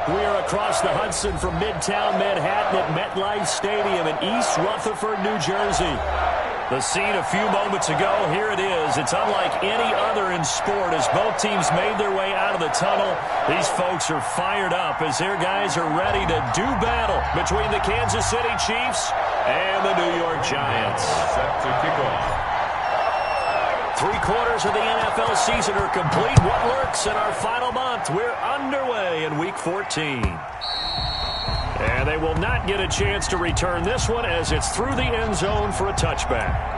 We are across the Hudson from Midtown Manhattan at MetLife Stadium in East Rutherford, New Jersey. The scene a few moments ago, here it is. It's unlike any other in sport as both teams made their way out of the tunnel. These folks are fired up as their guys are ready to do battle between the Kansas City Chiefs and the New York Giants. Set to kick off. 3/4 of the NFL season are complete. What lurks in our final month? We're underway in Week 14. And they will not get a chance to return this one as it's through the end zone for a touchback.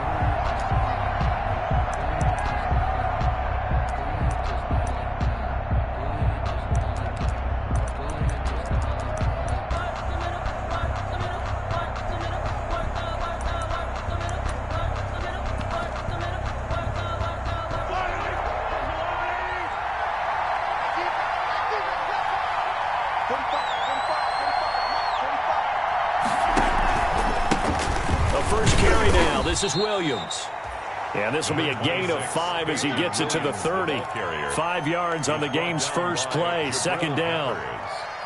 This is Williams. And this will be a gain of 5 as he gets it to the 30. 5 yards on the game's first play, second down.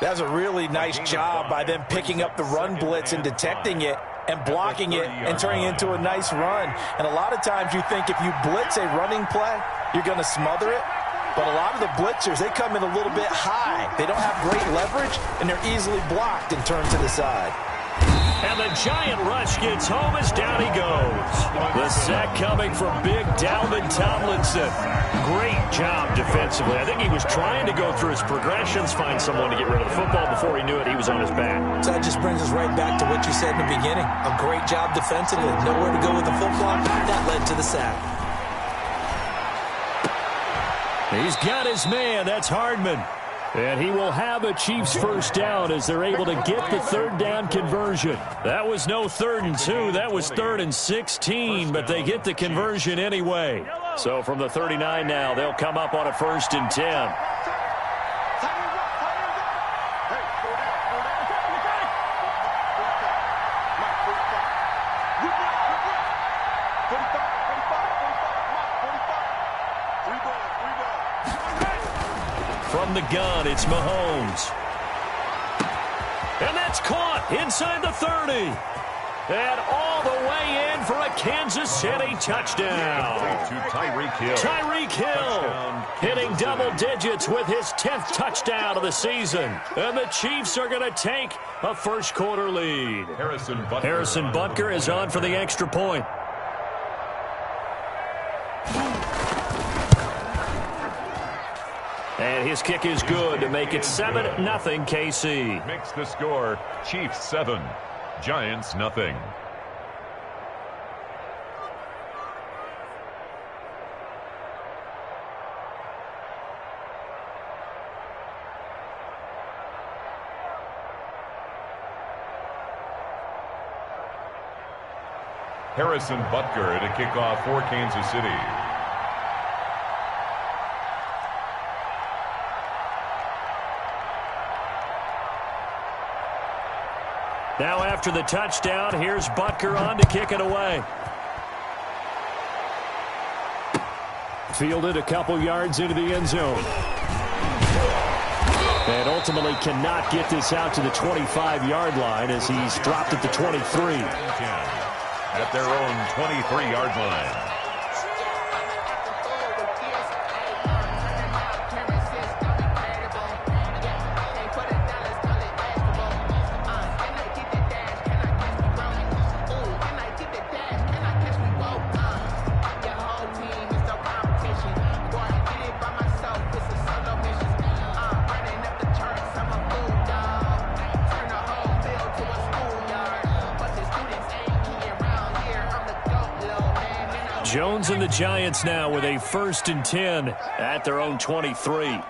That's a really nice job by them picking up the run blitz and detecting it and blocking it and turning it into a nice run. And a lot of times you think if you blitz a running play, you're going to smother it. But a lot of the blitzers, they come in a little bit high. They don't have great leverage, and they're easily blocked and turned to the side. And the giant rush gets home as down he goes. The sack coming from big Dalvin Tomlinson. Great job defensively. I think he was trying to go through his progressions, find someone to get rid of the football. Before he knew it, he was on his back. So that just brings us right back to what you said in the beginning. A great job defensively. Nowhere to go with the football. That led to the sack. He's got his man. That's Hardman. And he will have a Chiefs first down as they're able to get the third down conversion. That was no 3rd and 2. That was 3rd and 16, but they get the conversion anyway. So from the 39 now, they'll come up on a 1st and 10. From the gun, it's Mahomes. And that's caught inside the 30. And all the way in for a Kansas City touchdown. To Tyreek Hill. Tyreek Hill hitting double digits with his 10th touchdown of the season. And the Chiefs are going to take a first-quarter lead. Harrison Butker is on for the extra point. And his kick is good to make it 7-0 KC. Makes the score Chiefs 7, Giants nothing. Harrison Butker at a kickoff for Kansas City. Now after the touchdown, here's Butker on to kick it away. Fielded a couple yards into the end zone. And ultimately cannot get this out to the 25-yard line as he's dropped at the 23. At their own 23-yard line. Jones and the Giants now with a 1st and 10 at their own 23.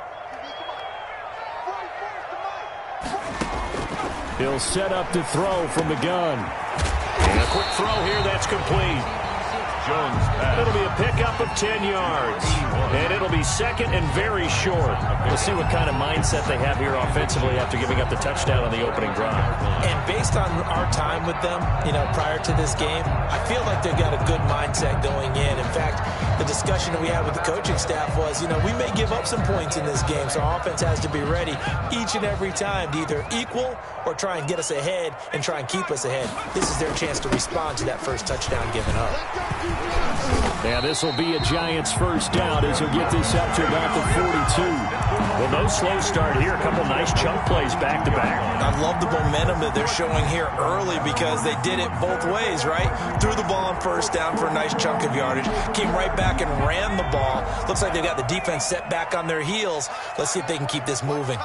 He'll set up to throw from the gun. And a quick throw here that's complete. Jones pass. It'll be a pickup of 10 yards. And it'll be second and very short. We'll see what kind of mindset they have here offensively after giving up the touchdown on the opening drive. And based on our time with them, prior to this game, I feel like they've got a good mindset going in. In fact, the discussion that we had with the coaching staff was, we may give up some points in this game, so our offense has to be ready each and every time to either equal or try and get us ahead and try and keep us ahead. This is their chance to respond to that first touchdown given up. Now this will be a Giants first down as he'll get this up to about the 42. Well, no slow start here. A couple nice chunk plays back-to-back. I love the momentum that they're showing here early because they did it both ways, right? Threw the ball on first down for a nice chunk of yardage. Came right back and ran the ball. Looks like they've got the defense set back on their heels. Let's see if they can keep this moving.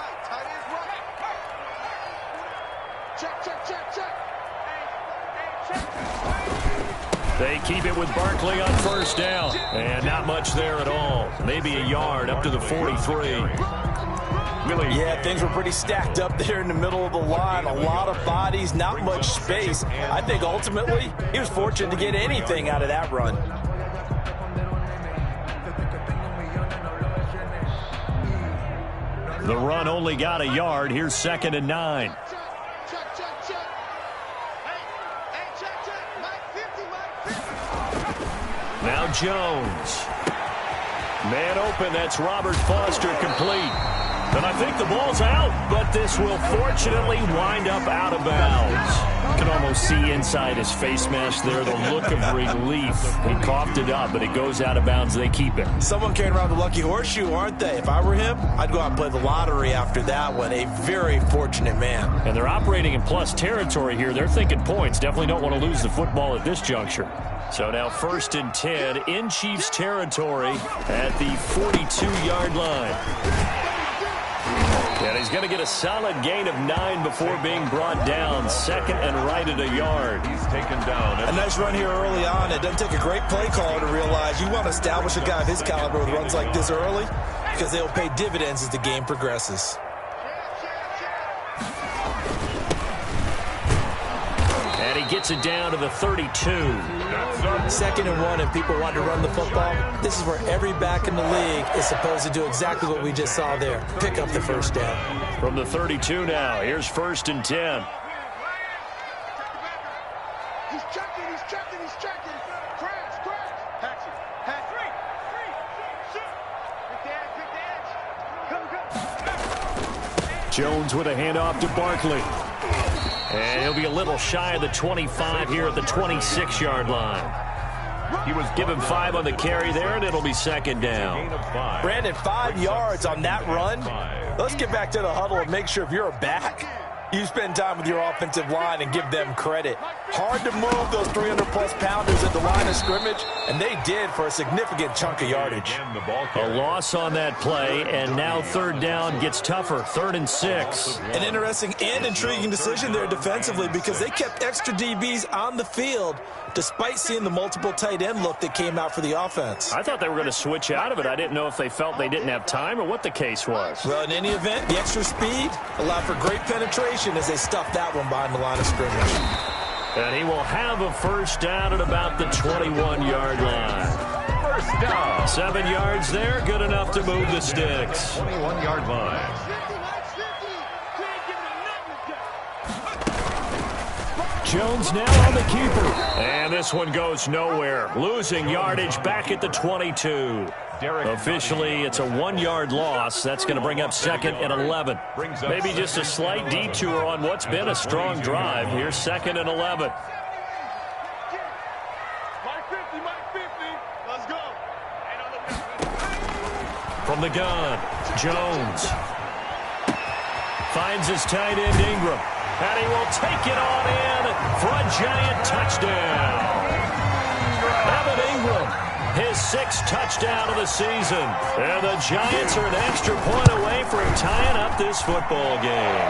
They keep it with Barkley on first down. And not much there at all. Maybe a yard up to the 43. Yeah, things were pretty stacked up there in the middle of the line. A lot of bodies, not much space. I think ultimately he was fortunate to get anything out of that run. The run only got a yard. Here's 2nd and 9. Now Jones. Man open, that's Robert Foster complete. And I think the ball's out, but this will fortunately wind up out of bounds. You can almost see inside his face mask there the look of relief. He coughed it up, but it goes out of bounds. They keep it. Someone carrying around the lucky horseshoe, aren't they? If I were him, I'd go out and play the lottery after that one. A very fortunate man. And they're operating in plus territory here. They're thinking points. Definitely don't want to lose the football at this juncture. So now 1st and 10 in Chiefs territory at the 42-yard line. And he's going to get a solid gain of 9 before being brought down. 2nd and right at a yard. He's taken down. A nice run here early on. It doesn't take a great play caller to realize you want to establish a guy of his caliber with runs like this early because they'll pay dividends as the game progresses. And he gets it down to the 32. 2nd and 1 and people want to run the football. This is where every back in the league is supposed to do exactly what we just saw there. Pick up the first down. From the 32 now, here's 1st and 10. He's checking. Crash. Patch it. Jones with a handoff to Barkley. And he'll be a little shy of the 25 here at the 26-yard line. He was given 5 on the carry there, and it'll be 2nd down. Brandon, 5 yards on that run. Let's get back to the huddle and make sure if you're a back, you spend time with your offensive line and give them credit. Hard to move those 300-plus pounders at the line of scrimmage, and they did for a significant chunk of yardage. A loss on that play, and now 3rd down gets tougher. 3rd and 6. An interesting and intriguing decision there defensively because they kept extra DBs on the field despite seeing the multiple tight end look that came out for the offense. I thought they were going to switch out of it. I didn't know if they felt they didn't have time or what the case was. Well, in any event, the extra speed allowed for great penetration as they stuffed that one behind the line of scrimmage. And he will have a first down at about the 21-yard line. First down. 7 yards there, good enough to move the sticks. 21-yard line. Jones now on the keeper. And this one goes nowhere. Losing yardage back at the 22. Officially, it's a 1-yard loss. That's going to bring up 2nd and 11. Maybe just a slight detour on what's been a strong drive. Here's 2nd and 11. From the gun, Jones finds his tight end Ingram. And he will take it on in for a Giant touchdown. Evan Ingram, his 6th touchdown of the season. And the Giants are an extra point away from tying up this football game.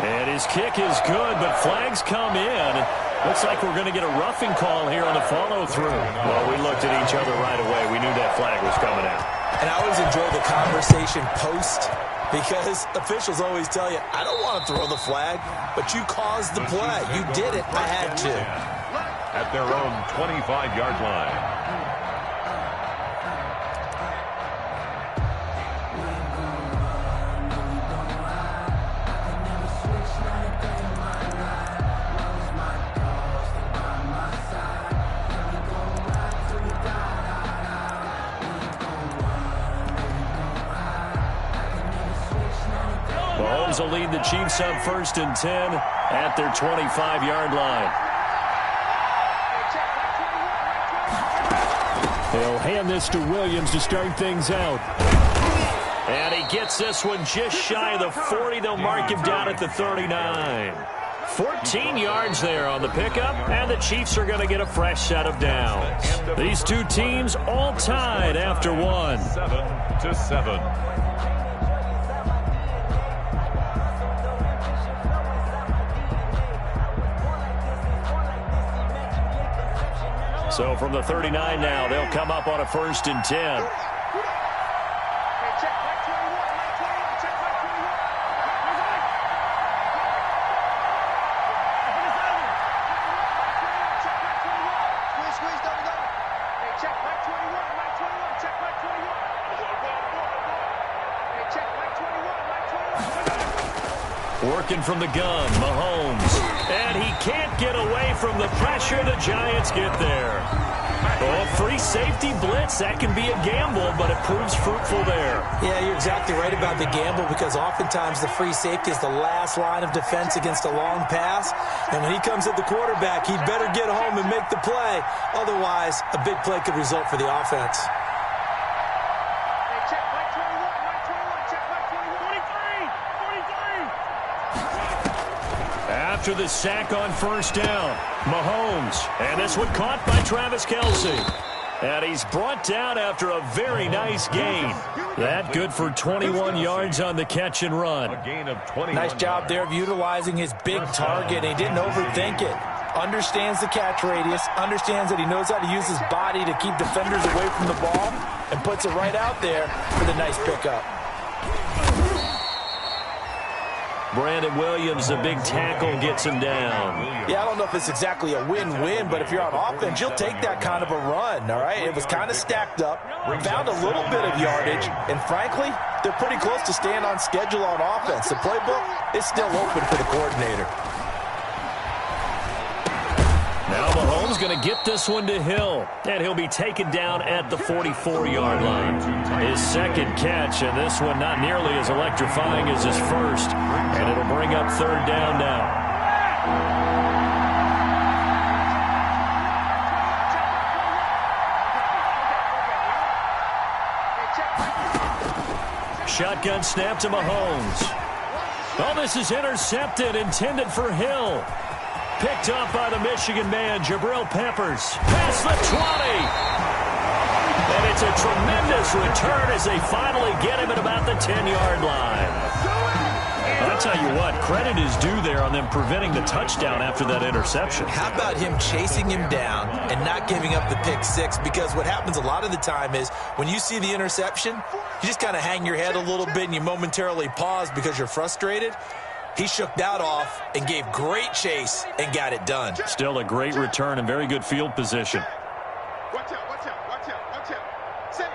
And his kick is good, but flags come in. Looks like we're going to get a roughing call here on the follow-through. Well, we looked at each other right away. We knew that flag was coming out. And I always enjoy the conversation post because officials always tell you, I don't want to throw the flag, but you caused the play. You did it. I had to. At their own 25-yard line. Mahomes will lead the Chiefs up 1st and 10 at their 25-yard line. They'll hand this to Williams to start things out. And he gets this one just shy of the 40. They'll mark him down at the 39. 14 yards there on the pickup, and the Chiefs are going to get a fresh set of downs. These two teams all tied after one. 7-7. So from the 39 now, they'll come up on a 1st and 10. Working from the gun, Mahomes. And he can't get away from the pressure. The Giants get there. Oh, free safety blitz. That can be a gamble, but it proves fruitful there. Yeah, you're exactly right about the gamble, because oftentimes the free safety is the last line of defense against a long pass. And when he comes at the quarterback, he'd better get home and make the play. Otherwise, a big play could result for the offense. After the sack on 1st down, Mahomes. And this one caught by Travis Kelce. And he's brought down after a very nice gain. That good for 21 yards on the catch and run. A gain of 21 Nice job there of utilizing his big target. He didn't overthink it. Understands the catch radius. Understands that he knows how to use his body to keep defenders away from the ball. And puts it right out there for the nice pickup. Brandon Williams, the big tackle, gets him down. Yeah, I don't know if it's exactly a win-win, but if you're on offense, you'll take that kind of a run, all right? It was kind of stacked up, found a little bit of yardage, and frankly, they're pretty close to staying on schedule on offense. The playbook is still open for the coordinator. Now Mahomes going to get this one to Hill, and he'll be taken down at the 44-yard line. His second catch, and this one not nearly as electrifying as his first, and it'll bring up 3rd down now. Shotgun snap to Mahomes. Oh, this is intercepted, intended for Hill. Picked up by the Michigan man, Jabril Peppers. Past the 20. And it's a tremendous return as they finally get him at about the 10-yard line. I'll tell you what, credit is due there on them preventing the touchdown after that interception. How about him chasing him down and not giving up the pick six? Because what happens a lot of the time is when you see the interception, you just kind of hang your head a little bit and you momentarily pause because you're frustrated. He shook that off and gave great chase and got it done. Still a great return and very good field position. Watch out, watch out, watch out, watch out. Say,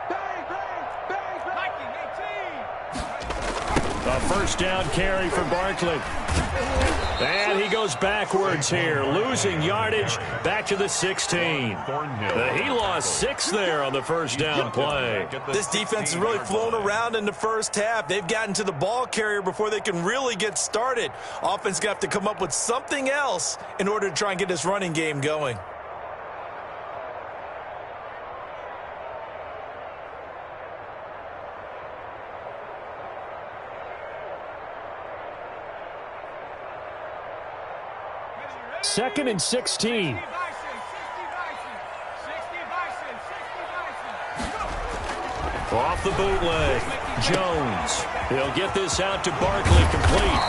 bang, bang, bang, bang. A 1st down carry for Barkley. And he goes backwards here, losing yardage back to the 16. He lost 6 there on the 1st down play. This defense has really flown around in the first half. They've gotten to the ball carrier before they can really get started. Offense got to come up with something else in order to try and get this running game going. Second and 16. Off the bootleg. Jones. He'll get this out to Barkley, complete.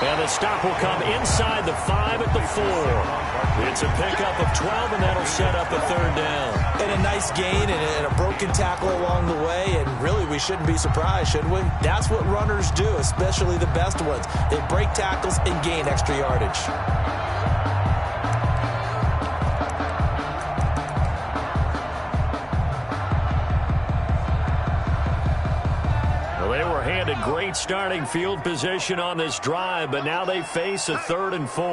And the stop will come inside the 5 at the 4. It's a pickup of 12, and that'll set up a 3rd down. And a nice gain and a broken tackle along the way, and really we shouldn't be surprised, should we? That's what runners do, especially the best ones. They break tackles and gain extra yardage. They were handed great starting field position on this drive, but now they face a 3rd and 4.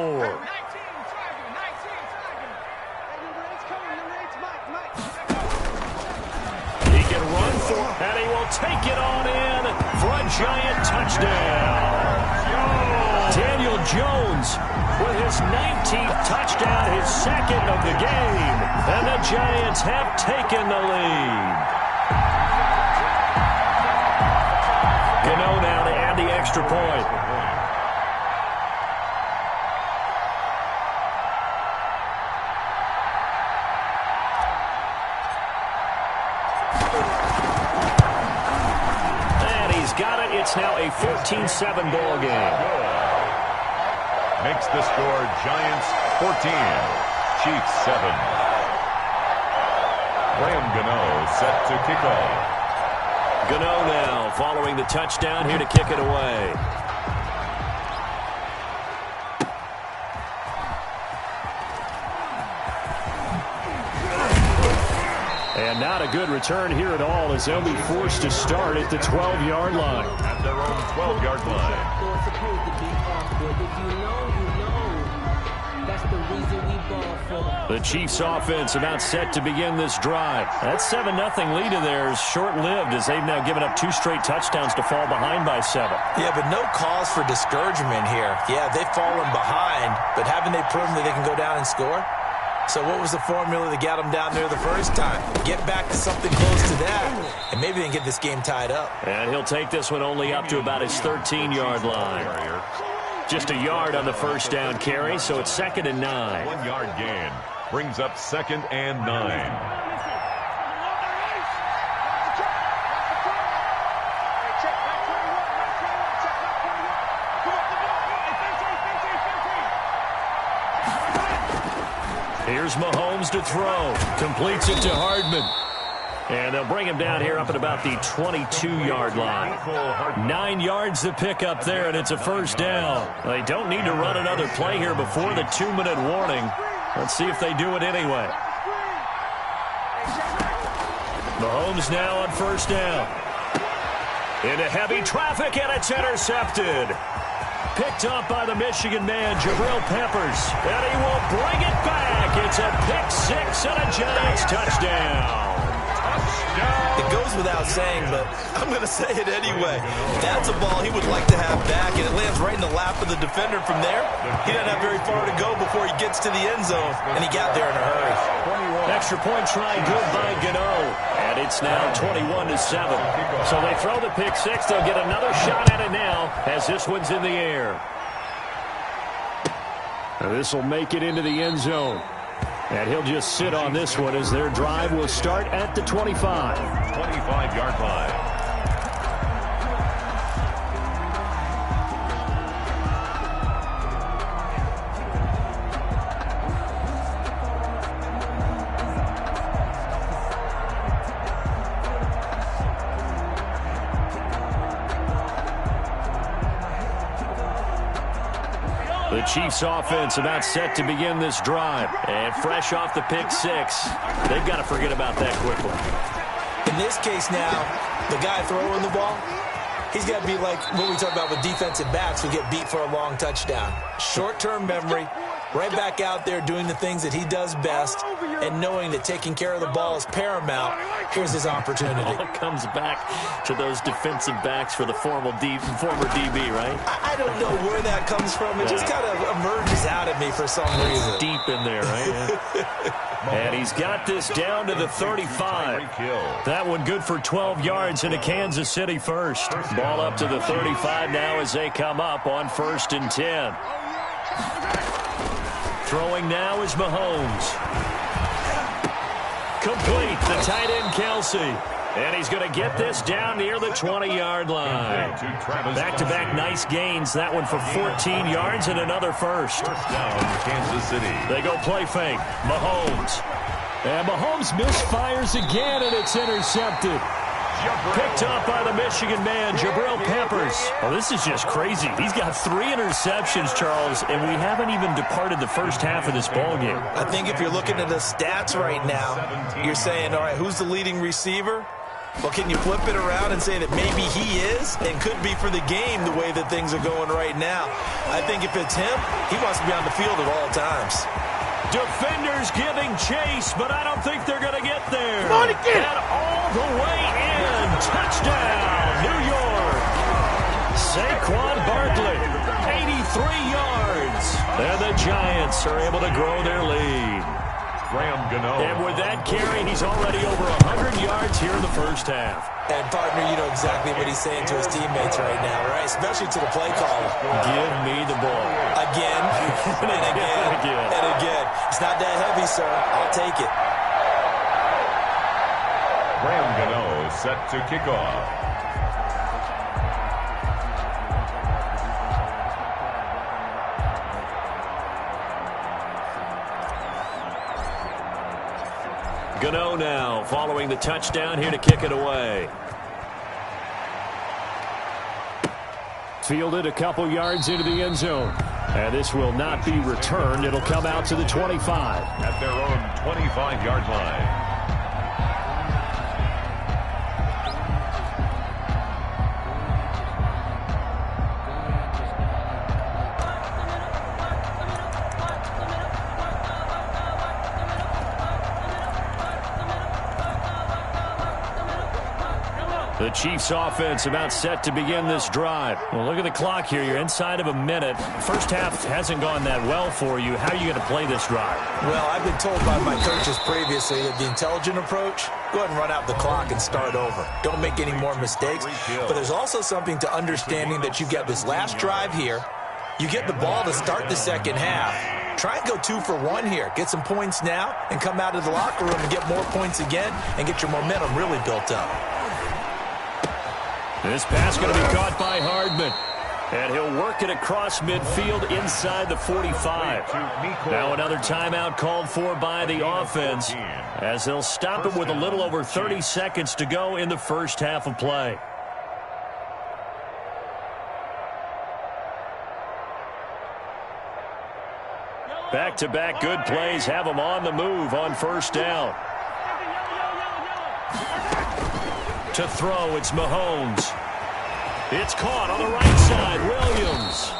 He can run for, and he will take it on in for a Giant touchdown. Daniel Jones with his 19th touchdown, his second of the game. And the Giants have taken the lead. Gano now to add the extra point. And he's got it. It's now a 14-7 ball game. Makes the score Giants 14, Chiefs 7. Graham Gano set to kick off. Gano now following the touchdown here to kick it away. And not a good return here at all as they'll be forced to start at the 12-yard line. At their own 12-yard line. The Chiefs offense about set to begin this drive. That 7-0 lead of theirs short-lived as they've now given up 2 straight touchdowns to fall behind by 7. Yeah, but no cause for discouragement here. Yeah, they've fallen behind, but haven't they proven that they can go down and score? So what was the formula that got them down there the first time? Get back to something close to that, and maybe they can get this game tied up. And he'll take this one only up to about his 13-yard line. Just a yard on the first down carry, so it's 2nd and 9. 1-yard gain brings up 2nd and 9. Here's Mahomes to throw. Completes it to Hardman. And they'll bring him down here up at about the 22-yard line. 9 yards to pick up there, and it's a first down. They don't need to run another play here before the 2-minute warning. Let's see if they do it anyway. Mahomes now on first down. Into heavy traffic, and it's intercepted. Picked up by the Michigan man, Jabril Peppers. And he will bring it back. It's a pick-6 and a Giants touchdown. It goes without saying, but I'm going to say it anyway. That's a ball he would like to have back, and it lands right in the lap of the defender from there. He doesn't have very far to go before he gets to the end zone, and he got there in a hurry. Extra point try good by Gano, and it's now 21-7. So they throw the pick-6. They'll get another shot at it now as this one's in the air. This will make it into the end zone. And he'll just sit on this one as their drive will start at the 25. 25-yard line. The Chiefs offense about set to begin this drive. And fresh off the pick-6, they've got to forget about that quickly. In this case now, the guy throwing the ball, he's got to be like what we talk about with defensive backs who get beat for a long touchdown. Short-term memory, right back out there doing the things that he does best, and knowing that taking care of the ball is paramount. Here's his opportunity. It all comes back to those defensive backs for the former DB, right? I don't know where that comes from. It just kind of emerges out at me for some reason. Deep in there, right? And he's got this down to the 35. That one good for 12 yards into Kansas City first. Ball up to the 35 now as they come up on 1st and 10. Throwing now is Mahomes. Complete, the tight end Kelsey. And he's going to get this down near the 20-yard line. Back-to-back nice gains. That one for 14 yards and another first. First down, Kansas City. They go play fake. Mahomes. And Mahomes misfires again, and it's intercepted. Picked up by the Michigan man, Jabril Peppers. Oh, this is just crazy. He's got 3 interceptions, Charles, and we haven't even departed the first half of this ballgame. I think if you're looking at the stats right now, you're saying, all right, who's the leading receiver? Well, can you flip it around and say that maybe he is and could be for the game the way that things are going right now? I think if it's him, he wants to be on the field at all times. Defenders giving chase, but I don't think they're going to get there. Come on again. And all the way in. Touchdown, New York. Saquon Barkley, 83 yards. And the Giants are able to grow their lead. Graham Gano. And with that carry, he's already over 100 yards here in the first half. And, partner, you know exactly what he's saying to his teammates right now, right? Especially to the play caller. Give me the ball. Again, and again, and again. It's not that heavy, sir. I'll take it. Graham Gano set to kick off. Gano now following the touchdown here to kick it away. Fielded a couple yards into the end zone. And this will not be returned. It'll come out to the 25. At their own 25-yard line. The Chiefs offense about set to begin this drive. Well, look at the clock here. You're inside of a minute. First half hasn't gone that well for you. How are you going to play this drive? Well, I've been told by my coaches previously that the intelligent approach, go ahead and run out the clock and start over. Don't make any more mistakes. But there's also something to understanding that you get this last drive here. You get the ball to start the second half. Try and go 2 for 1 here. Get some points now and come out of the locker room and get more points again and get your momentum really built up. This pass going to be caught by Hardman. And he'll work it across midfield inside the 45. Now another timeout called for by the offense as they'll stop it with a little over 30 seconds to go in the first half of play. Back-to-back good plays have them on the move on first down. To throw, it's Mahomes. It's caught on the right side, Williams.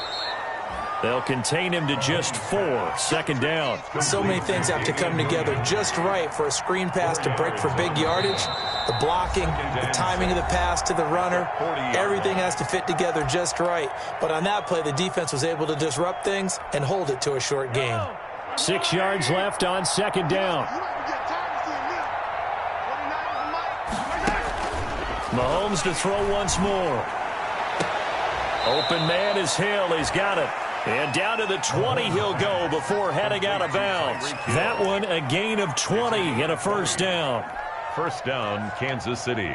They'll contain him to just 4, second down. So many things have to come together just right for a screen pass to break for big yardage. The blocking, the timing of the pass to the runner, everything has to fit together just right. But on that play, the defense was able to disrupt things and hold it to a short gain. 6 yards left on second down. Mahomes to throw once more. Open man is Hill. He's got it. And down to the 20 he'll go before heading out of bounds. That one a gain of 20 and a first down. First down, Kansas City.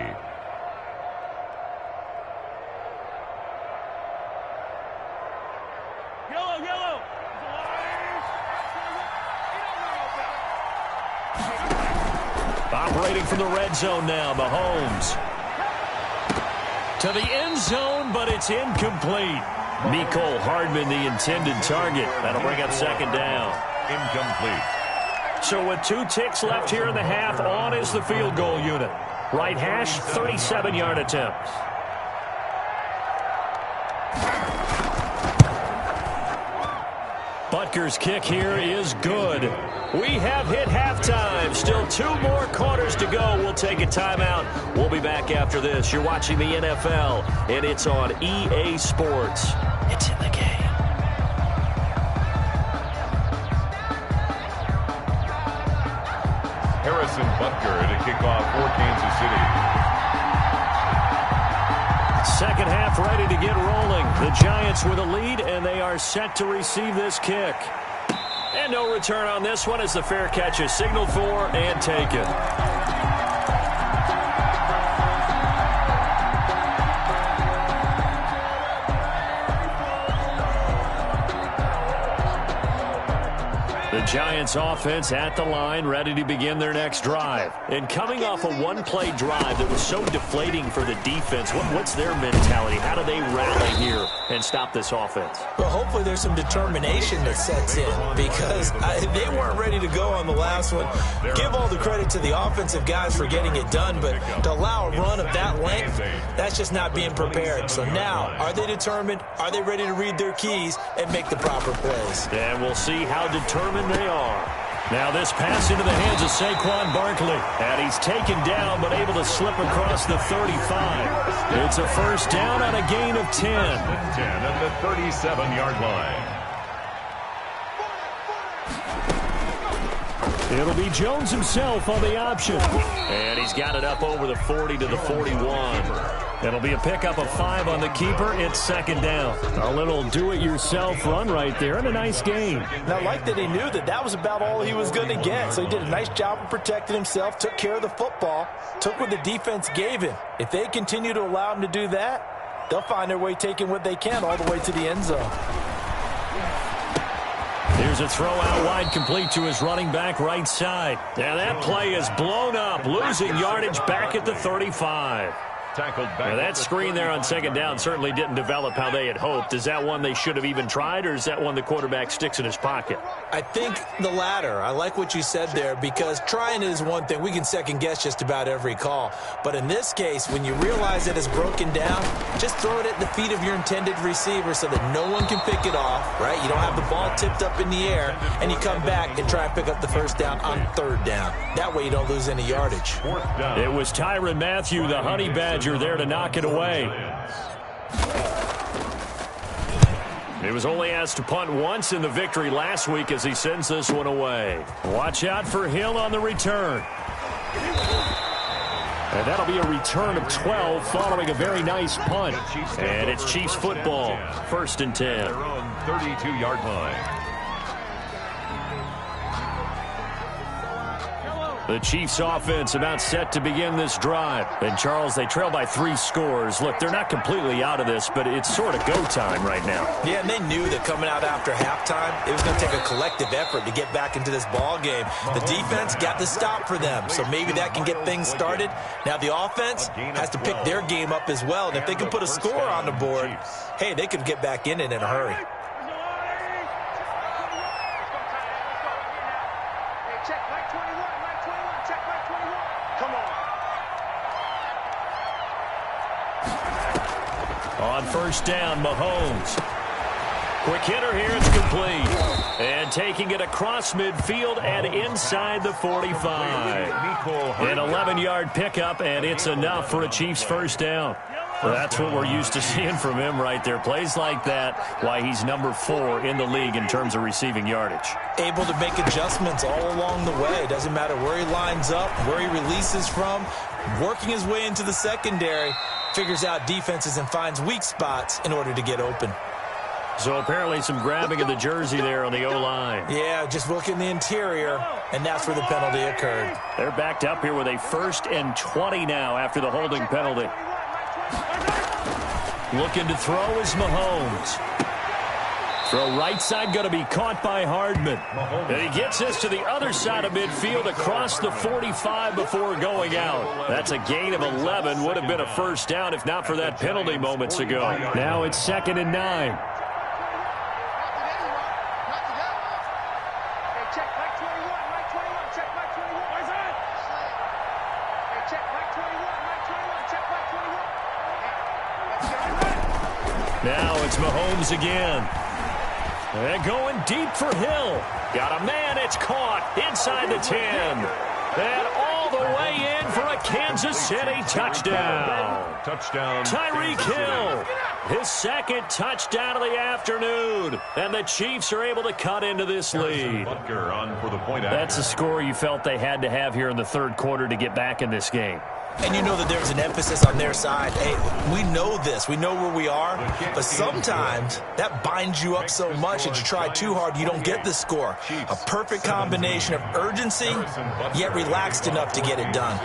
Operating from the red zone now, Mahomes. To the end zone, but it's incomplete. Mecole Hardman, the intended target. That'll bring up second down. Incomplete. So with 2 ticks left here in the half, on is the field goal unit. Right hash, 37-yard attempt. Butker's kick here is good. We have hit halftime. Still 2 more quarters to go. We'll take a timeout. We'll be back after this. You're watching the NFL, and it's on EA Sports. It's in the game. Harrison Butker to kick off for Kansas City. Second half ready to get rolling. The Giants with a lead, and they are set to receive this kick. And no return on this one as the fair catch is signaled for and taken. The Giants offense at the line, ready to begin their next drive. And coming off a one-play drive that was so deflating for the defense, what's their mentality? How do they rally here and stop this offense? Well, hopefully there's some determination that sets in because they weren't ready to go on the last one. Give all the credit to the offensive guys for getting it done, but to allow a run of that length, that's just not being prepared. So now, are they determined? Are they ready to read their keys and make the proper plays? And we'll see how determined they are. Now this pass into the hands of Saquon Barkley. And he's taken down but able to slip across the 35. It's a first down on a gain of 10. 10 at the 37-yard line. It'll be Jones himself on the option. And he's got it up over the 40 to the 41. It'll be a pickup of 5 on the keeper. It's second down. A little do-it-yourself run right there and a nice gain. And I like that he knew that that was about all he was going to get. So he did a nice job of protecting himself, took care of the football, took what the defense gave him. If they continue to allow him to do that, they'll find their way taking what they can all the way to the end zone. Here's a throw out wide, complete to his running back right side. And that play is blown up, losing yardage back at the 35. Tackled back. Now that screen there on second down certainly didn't develop how they had hoped. Is that one they should have even tried, or is that one the quarterback sticks in his pocket? I think the latter. I like what you said there, because trying it is one thing. We can second guess just about every call. But in this case, when you realize that it's broken down, just throw it at the feet of your intended receiver so that no one can pick it off, right? You don't have the ball tipped up in the air, and you come back and try and pick up the first down on third down. That way you don't lose any yardage. Fourth down. It was Tyrann Mathieu, the Honey Badger, there to knock it away. He was only asked to punt once in the victory last week as he sends this one away. Watch out for Hill on the return. And that'll be a return of 12 following a very nice punt. And it's Chiefs football, first and 10. Their own 32-yard line. The Chiefs offense about set to begin this drive. And, Charles, they trail by 3 scores. Look, they're not completely out of this, but it's sort of go time right now. Yeah, and they knew that coming out after halftime, it was going to take a collective effort to get back into this ball game. The defense got the stop for them, so maybe that can get things started. Now the offense has to pick their game up as well, and if they can put a score on the board, hey, they could get back in it in a hurry. On first down, Mahomes. Quick hitter here, it's complete. And taking it across midfield and inside the 45. An 11-yard pickup, and it's enough for a Chiefs first down. Well, that's what we're used to seeing from him right there. Plays like that, why he's number 4 in the league in terms of receiving yardage. Able to make adjustments all along the way. Doesn't matter where he lines up, where he releases from, working his way into the secondary. Figures out defenses and finds weak spots in order to get open. So apparently some grabbing of the jersey there on the O-line. Yeah, just look in the interior, and that's where the penalty occurred. They're backed up here with a 1st and 20 now after the holding penalty. Looking to throw is Mahomes. Throw right side, going to be caught by Hardman. And he gets this to the other side of midfield across the 45 before going out. That's a gain of 11. Would have been a first down if not for that penalty moments ago. Now it's 2nd and 9. Now it's Mahomes again. And going deep for Hill. Got a man, it's caught inside the 10. And all the way in for a Kansas City touchdown. Touchdown. Tyreek Hill, his 2nd touchdown of the afternoon. And the Chiefs are able to cut into this lead. Butker on for the point. That's a score you felt they had to have here in the 3rd quarter to get back in this game. And you know that there's an emphasis on their side. Hey, we know this. We know where we are. But sometimes that binds you up so much that you try too hard, you don't get the score. A perfect combination of urgency, yet relaxed enough to get it done.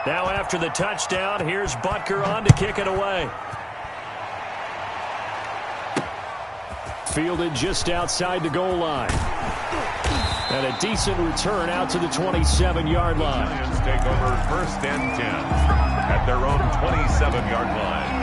Now after the touchdown, here's Butker on to kick it away. Fielded just outside the goal line. And a decent return out to the 27-yard line. Lions take over 1st and 10 at their own 27-yard line.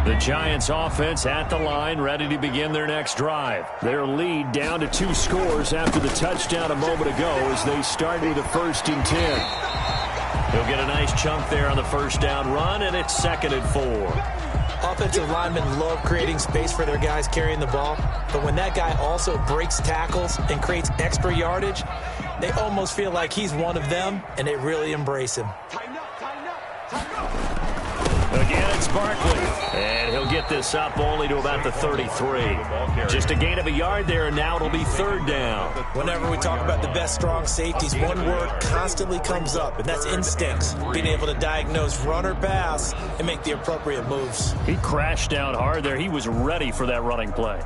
The Giants offense at the line, ready to begin their next drive. Their lead down to 2 scores after the touchdown a moment ago as they start with a 1st and 10. He'll get a nice chunk there on the first down run, and it's 2nd and 4. Offensive linemen love creating space for their guys carrying the ball, but when that guy also breaks tackles and creates extra yardage, they almost feel like he's one of them, and they really embrace him. Again, it's Barkley, and he'll get this up only to about the 33. Just a gain of a yard there, and now it'll be 3rd down. Whenever we talk about the best strong safeties, one word constantly comes up, and that's instincts. Being able to diagnose run or pass and make the appropriate moves. He crashed down hard there. He was ready for that running play.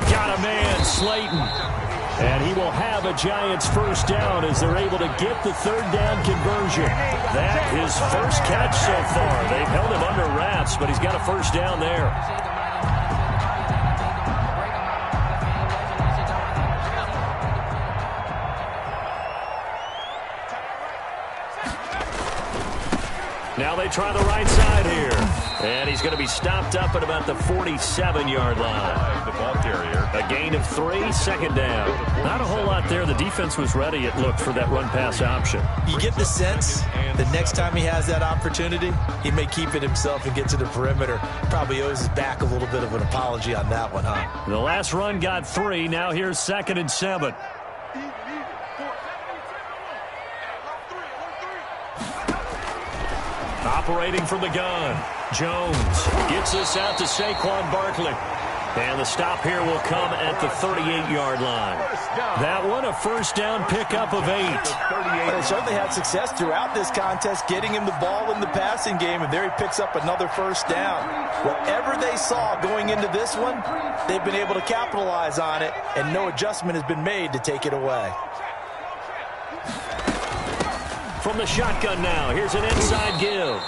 Got a man, Slayton. And he will have a Giants first down as they're able to get the 3rd down conversion. That his first catch so far. They've held him under wraps, but he's got a first down there. Now they try the right side here. And he's going to be stopped up at about the 47-yard line. The ball carrier. A gain of 3, 2nd down. Not a whole lot there. The defense was ready, it looked, for that run-pass option. You get the sense the next time he has that opportunity, he may keep it himself and get to the perimeter. Probably owes his back a little bit of an apology on that one, huh? The last run got 3. Now here's 2nd and 7. Operating from the gun. Jones gets this out to Saquon Barkley. And the stop here will come at the 38-yard line. That one, a first down pickup of 8. They certainly had success throughout this contest, getting him the ball in the passing game, and there he picks up another first down. Whatever they saw going into this one, they've been able to capitalize on it, and no adjustment has been made to take it away. From the shotgun now, here's an inside give.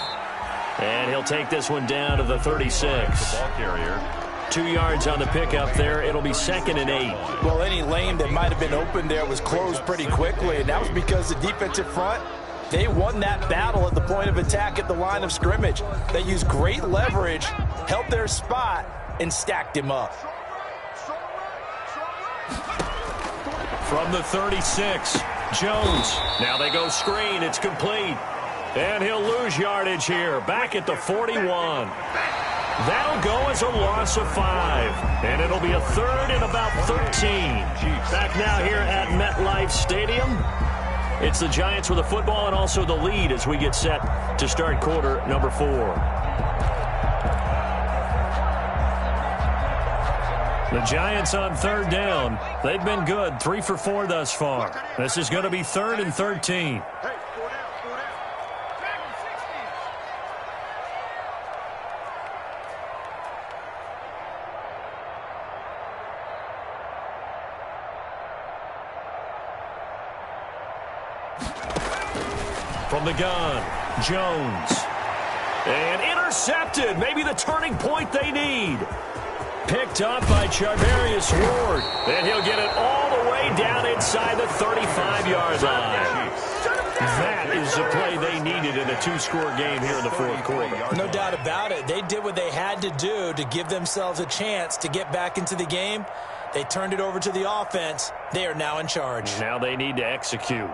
And he'll take this one down to the 36. The ball carrier. 2 yards on the pickup there. It'll be 2nd and 8. Well, any lane that might have been open there was closed pretty quickly, and that was because the defensive front, they won that battle at the point of attack at the line of scrimmage. They used great leverage, held their spot, and stacked him up. From the 36, Jones. Now they go screen. It's complete. And he'll lose yardage here. Back at the 41. That'll go as a loss of 5. And it'll be a 3rd and about 13. Back now here at MetLife Stadium. It's the Giants with the football and also the lead as we get set to start quarter number 4. The Giants on 3rd down. They've been good, 3 for 4 thus far. This is going to be 3rd and 13. From the gun, Jones. And intercepted. Maybe the turning point they need. Picked up by Charvarius Ward. And he'll get it all the way down inside the 35-yard line. That is the play they needed in a 2-score game here in the 4th quarter. No doubt about it. They did what they had to do to give themselves a chance to get back into the game. They turned it over to the offense. They are now in charge. Now they need to execute.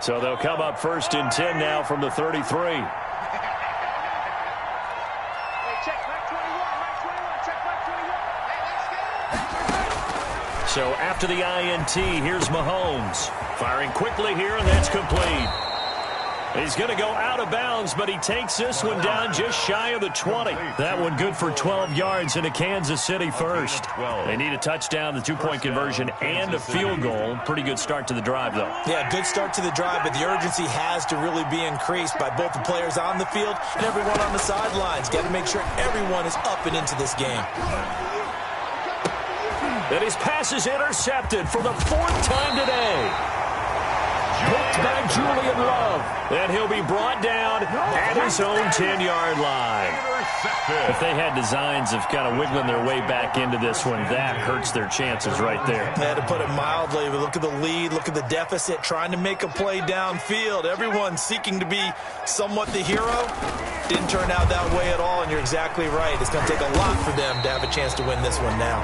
So they'll come up 1st and 10 now from the 33. So after the INT, here's Mahomes. Firing quickly here, and that's complete. He's going to go out of bounds, but he takes this one down just shy of the 20. That one good for 12 yards into Kansas City first. They need a touchdown, the 2-point conversion, and a field goal. Pretty good start to the drive, though. Yeah, good start to the drive, but the urgency has to really be increased by both the players on the field and everyone on the sidelines. Got to make sure everyone is up and into this game. And his pass is intercepted for the 4th time today. picked by Julian Love. And he'll be brought down at his own 10-yard line. If they had designs of kind of wiggling their way back into this one, that hurts their chances right there. They had to put it mildly, but look at the lead, look at the deficit, trying to make a play downfield. Everyone seeking to be somewhat the hero. Didn't turn out that way at all, and you're exactly right. It's going to take a lot for them to have a chance to win this one now.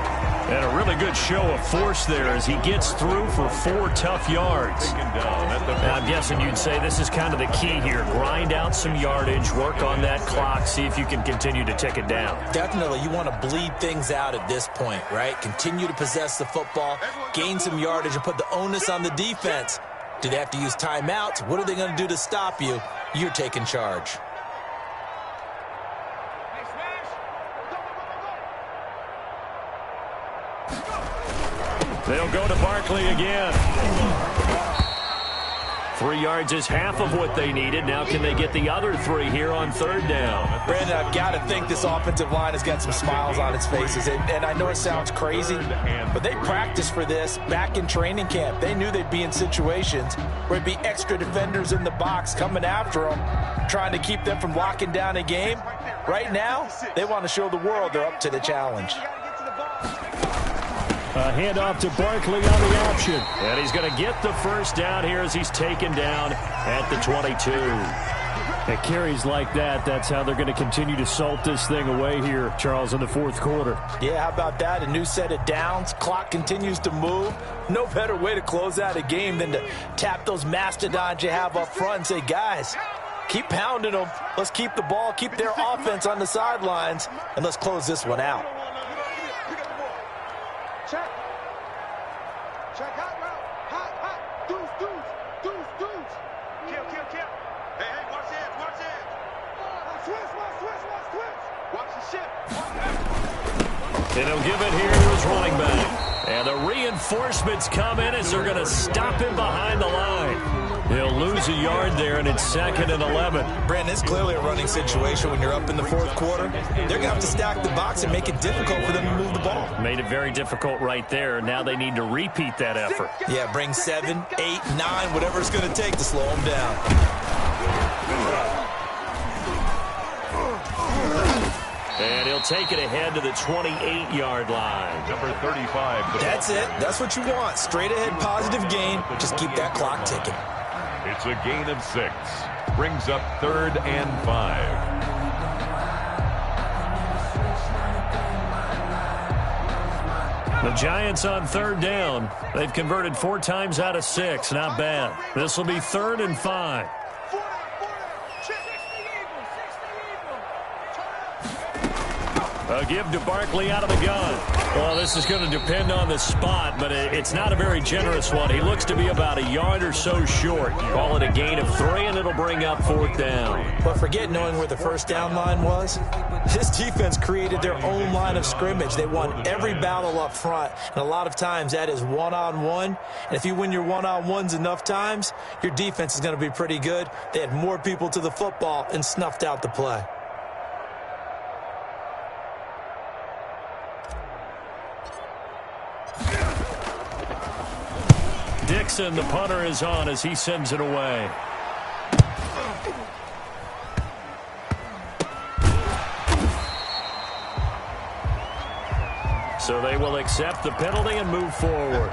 And a really good show of force there as he gets through for 4 tough yards. Now, I'm guessing you'd say this is kind of the key here. Grind out some yardage, work on that clock, see if you can continue to tick it down. Definitely, you want to bleed things out at this point, right? Continue to possess the football, gain some yardage, and put the onus on the defense. Do they have to use timeouts? What are they going to do to stop you? You're taking charge. They'll go to Barkley again. 3 yards is half of what they needed. Now can they get the other 3 here on 3rd down? Brandon, I've got to think this offensive line has got some smiles on its faces. And I know it sounds crazy, but they practiced for this back in training camp. They knew they'd be in situations where there'd be extra defenders in the box coming after them, trying to keep them from locking down a game. Right now, they want to show the world they're up to the challenge. A handoff to Barkley on the option. And he's going to get the first down here as he's taken down at the 22. At carries like that, that's how they're going to continue to salt this thing away here, Charles, in the 4th quarter. Yeah, how about that? A new set of downs. Clock continues to move. No better way to close out a game than to tap those mastodons you have up front and say, guys, keep pounding them. Let's keep the ball, keep their offense on the sidelines, and let's close this one out. Check. Check hot route. Hot. Deuce. Kill. Hey, watch the edge. Switch. Watch the ship. And he'll give it here to his running back. And the reinforcements come in as they're going to stop him behind the line. He'll lose a yard there, and it's 2nd and 11. Brandon, it's clearly a running situation when you're up in the 4th quarter. They're going to have to stack the box and make it difficult for them to move the ball. Made it very difficult right there. Now they need to repeat that effort. Yeah, bring 7, 8, 9, whatever it's going to take to slow them down. And he'll take it ahead to the 28-yard line. Number 35. That's it. That's what you want. Straight ahead, positive gain. Just keep that clock ticking. It's a gain of 6. Brings up 3rd and 5. The Giants on 3rd down. They've converted 4 times out of 6. Not bad. This will be 3rd and 5. A give to Barkley out of the gun. Well, this is going to depend on the spot, but it's not a very generous one. He looks to be about a yard or so short. Call it a gain of 3, and it'll bring up 4th down. But forget knowing where the first down line was. This defense created their own line of scrimmage. They won every battle up front, and a lot of times that is one-on-one. And if you win your one-on-ones enough times, your defense is going to be pretty good. They had more people to the football and snuffed out the play. Dixon, the punter, is on as he sends it away. So they will accept the penalty and move forward.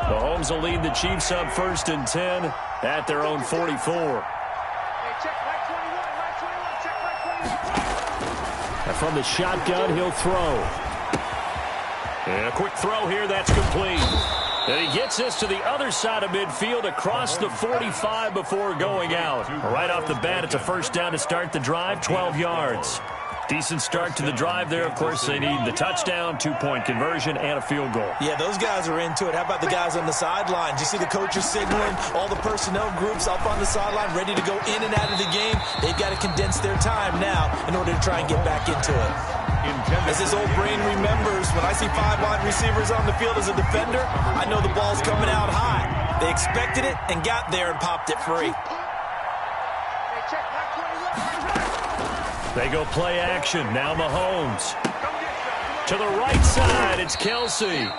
Mahomes will lead the Chiefs up 1st and 10 at their own 44. And from the shotgun, he'll throw. And a quick throw here, that's complete. And he gets this to the other side of midfield across the 45 before going out. Right off the bat, it's a 1st down to start the drive, 12 yards. Decent start to the drive there. Of course, they need the touchdown, 2-point conversion, and a field goal. Yeah, those guys are into it. How about the guys on the sideline? Do you see the coaches signaling? All the personnel groups up on the sideline ready to go in and out of the game. They've got to condense their time now in order to try and get back into it. As his old brain remembers, when I see 5 wide receivers on the field as a defender, I know the ball's coming out high. They expected it and got there and popped it free. They go play action. Now Mahomes. To the right side, it's Kelce.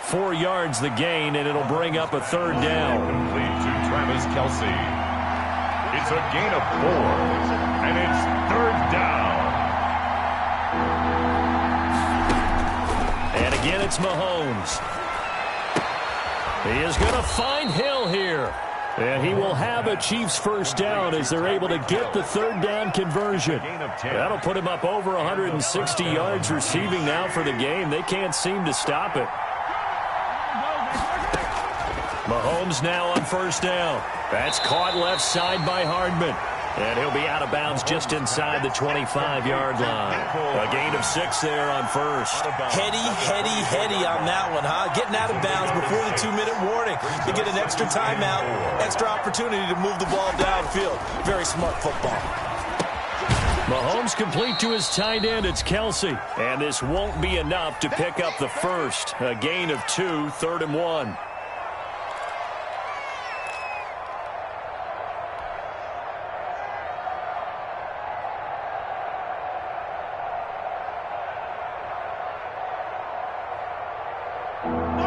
4 yards the gain, and it'll bring up a third down. Complete to Travis Kelce. It's a gain of 4, and it's third down. And again, it's Mahomes. He is going to find Hill here. And he will have a Chiefs first down as they're able to get the third down conversion. That'll put him up over 160 yards receiving now for the game. They can't seem to stop it. Mahomes now on first down. That's caught left side by Hardman. And he'll be out of bounds just inside the 25-yard line. A gain of 6 there on first. Heady on that one, huh? Getting out of bounds before the 2-minute warning to get an extra timeout, extra opportunity to move the ball downfield. Very smart football. Mahomes complete to his tight end. It's Kelce. And this won't be enough to pick up the first. A gain of 2, 3rd and 1.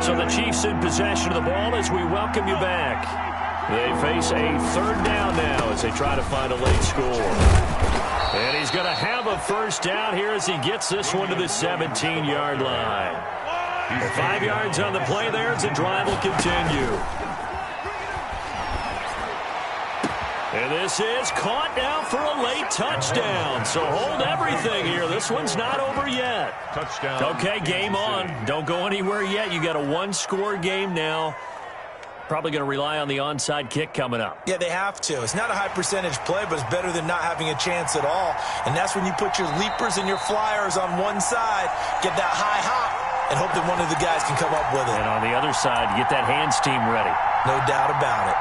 So the Chiefs in possession of the ball as we welcome you back. They face a third down now as they try to find a late score. And he's going to have a first down here as he gets this one to the 17-yard line. 5 yards on the play there as the drive will continue. And this is caught now for a late touchdown. So hold everything here. This one's not over yet. Touchdown. Okay, game on. Don't go anywhere yet. You got a one-score game now. Probably going to rely on the onside kick coming up. Yeah, they have to. It's not a high-percentage play, but it's better than not having a chance at all. And that's when you put your leapers and your flyers on one side, get that high hop, and hope that one of the guys can come up with it. And on the other side, get that hands team ready. No doubt about it.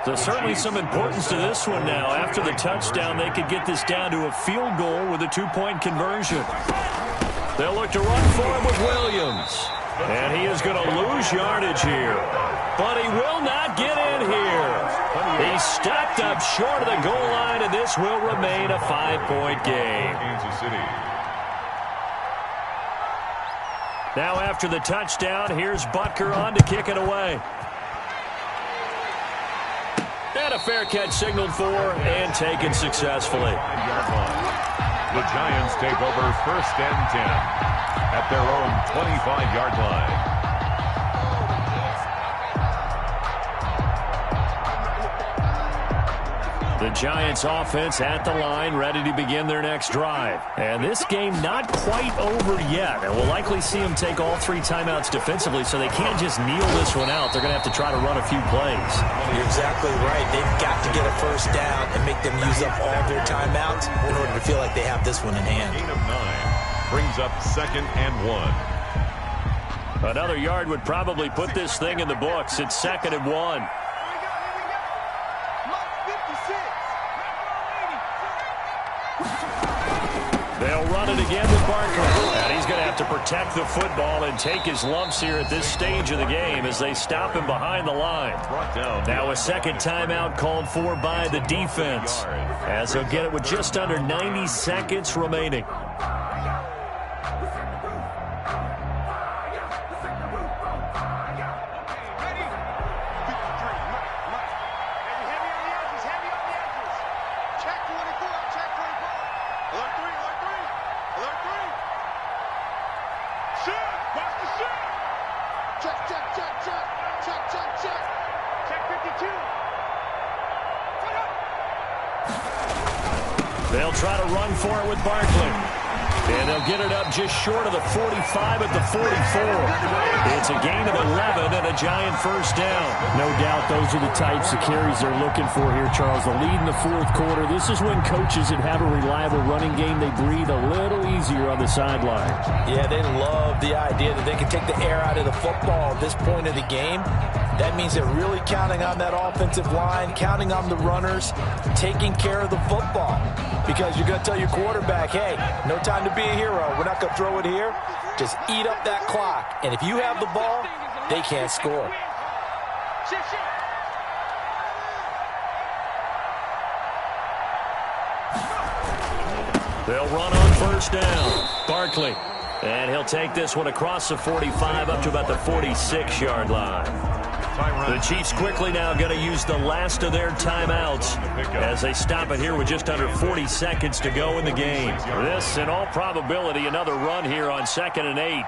So certainly some importance to this one now. After the touchdown, they could get this down to a field goal with a 2-point conversion. They'll look to run for him with Williams. And he is going to lose yardage here. But he will not get in here. He stepped up short of the goal line, and this will remain a 5-point game. Kansas City. Now after the touchdown, here's Butker on to kick it away. And a fair catch signaled for and taken successfully. The Giants take over 1st and 10 at their own 25-yard line. The Giants offense at the line, ready to begin their next drive. And this game not quite over yet. And we'll likely see them take all 3 timeouts defensively, so they can't just kneel this one out. They're going to have to try to run a few plays. You're exactly right. They've got to get a first down and make them use up all their timeouts in order to feel like they have this one in hand. Gain of 9 brings up 2nd and 1. Another yard would probably put this thing in the books. It's 2nd and 1. They'll run it again with Barkley. And he's going to have to protect the football and take his lumps here at this stage of the game as they stop him behind the line. Now a second timeout called for by the defense as they'll get it with just under 90 seconds remaining. They'll try to run for it with Barkley. And they'll get it up just short of the 45 at the 44. It's a gain of 11 and a Giant first down. No doubt those are the types of carries they're looking for here, Charles. The lead in the fourth quarter. This is when coaches that have a reliable running game, they breathe a little easier on the sideline. Yeah, they love the idea that they can take the air out of the football at this point of the game. That means they're really counting on that offensive line, counting on the runners, taking care of the football. Because you're going to tell your quarterback, hey, no time to be a hero. We're not going to throw it here. Just eat up that clock. And if you have the ball, they can't score. They'll run on first down. Barkley. And he'll take this one across the 45 up to about the 46-yard line. The Chiefs quickly now going to use the last of their timeouts as they stop it here with just under 40 seconds to go in the game. This, in all probability, another run here on 2nd and 8.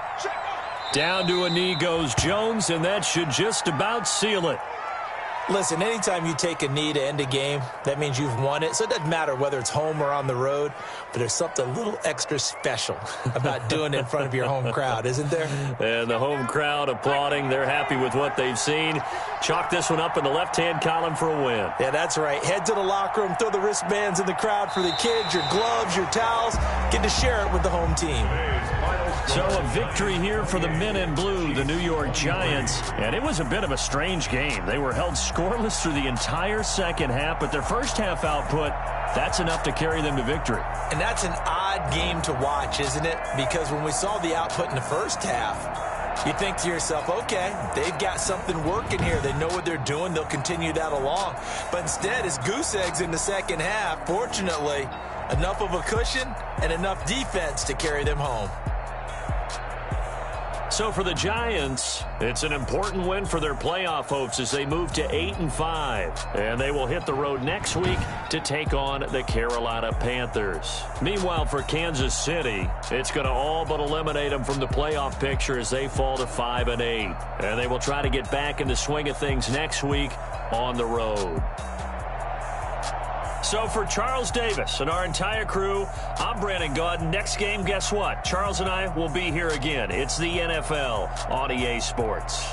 Down to a knee goes Jones, and that should just about seal it. Listen, anytime you take a knee to end a game, that means you've won it. So it doesn't matter whether it's home or on the road, but there's something a little extra special about doing it in front of your home crowd, isn't there? And the home crowd applauding. They're happy with what they've seen. Chalk this one up in the left-hand column for a win. Yeah, that's right. Head to the locker room, throw the wristbands in the crowd for the kids, your gloves, your towels. Get to share it with the home team. So a victory here for the men in blue, the New York Giants. And it was a bit of a strange game. They were held scoreless through the entire second half, but their first half output, that's enough to carry them to victory. And that's an odd game to watch, isn't it? Because when we saw the output in the first half, you think to yourself, okay, they've got something working here. They know what they're doing. They'll continue that along. But instead, it's goose eggs in the second half. Fortunately, enough of a cushion and enough defense to carry them home. So for the Giants, it's an important win for their playoff hopes as they move to 8-5. And they will hit the road next week to take on the Carolina Panthers. Meanwhile, for Kansas City, it's going to all but eliminate them from the playoff picture as they fall to 5-8. And they will try to get back in the swing of things next week on the road. So for Charles Davis and our entire crew, I'm Brandon Gaudin. Next game, guess what? Charles and I will be here again. It's the NFL on EA Sports.